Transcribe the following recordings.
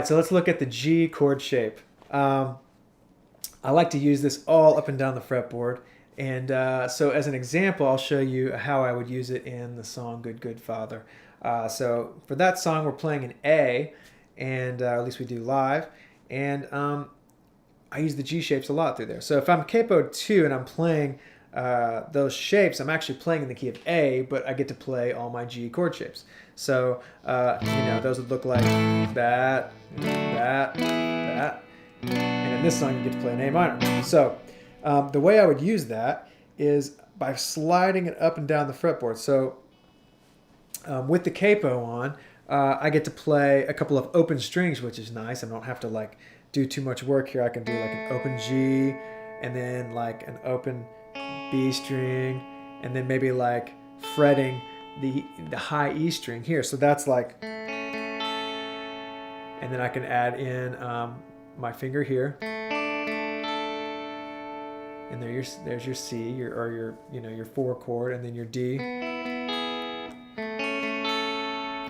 So let's look at the G chord shape. I like to use this all up and down the fretboard. And so as an example, I'll show you how I would use it in the song Good Good Father. So for that song, we're playing an A, and at least we do live. And I use the G shapes a lot through there. So if I'm capo 2 and I'm playing those shapes, I'm actually playing in the key of A, but I get to play all my G chord shapes. So, those would look like that, that, that. And in this song, you get to play an A minor. So the way I would use that is by sliding it up and down the fretboard. So with the capo on, I get to play a couple of open strings, which is nice. I don't have to like do too much work here. I can do like an open G and then like an open B string and then maybe like fretting the high E string here. So that's like, and then I can add in my finger here. And there's your C, your 4 chord, and then your D.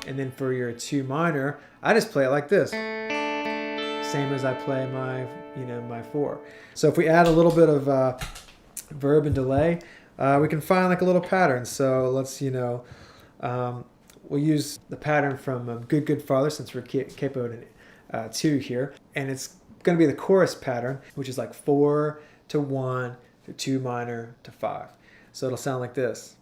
And then for your 2 minor, I just play it like this. Same as I play my 4. So if we add a little bit of verb and delay, we can find like a little pattern. So let's, we'll use the pattern from Good Good Father since we're capoed 2 here. And it's going to be the chorus pattern, which is like 4 to 1 to 2 minor to 5. So it'll sound like this.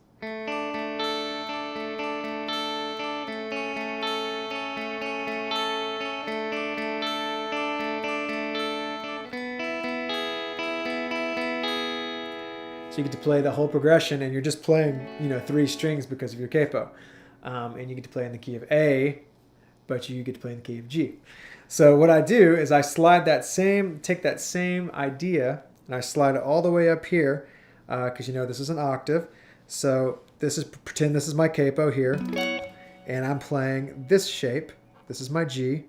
So you get to play the whole progression, and you're just playing, 3 strings because of your capo. And you get to play in the key of A, but you get to play in the key of G. So what I do is I take that same idea, and I slide it all the way up here, because this is an octave. So pretend this is my capo here, and I'm playing this shape. This is my G,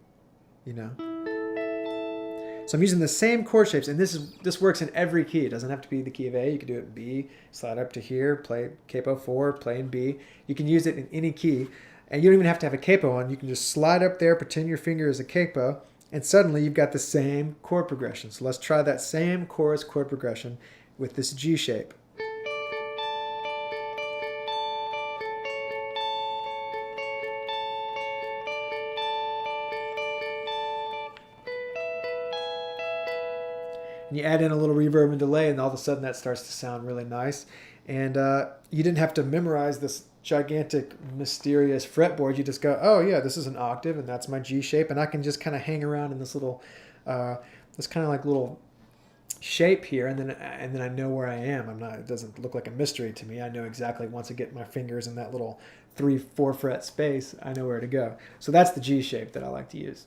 So I'm using the same chord shapes, and this works in every key. It doesn't have to be the key of A. You can do it in B, slide up to here, play capo 4, play in B. You can use it in any key, and you don't even have to have a capo on. You can just slide up there, pretend your finger is a capo, and suddenly you've got the same chord progression. So let's try that same chorus chord progression with this G shape. And you add in a little reverb and delay, and all of a sudden that starts to sound really nice. And you didn't have to memorize this gigantic, mysterious fretboard. You just go, oh yeah, this is an octave, and that's my G shape, and I can just kind of hang around in this little, this kind of like little shape here, and then I know where I am. It doesn't look like a mystery to me. I know exactly once I get my fingers in that little 3-4 fret space, I know where to go. So that's the G shape that I like to use.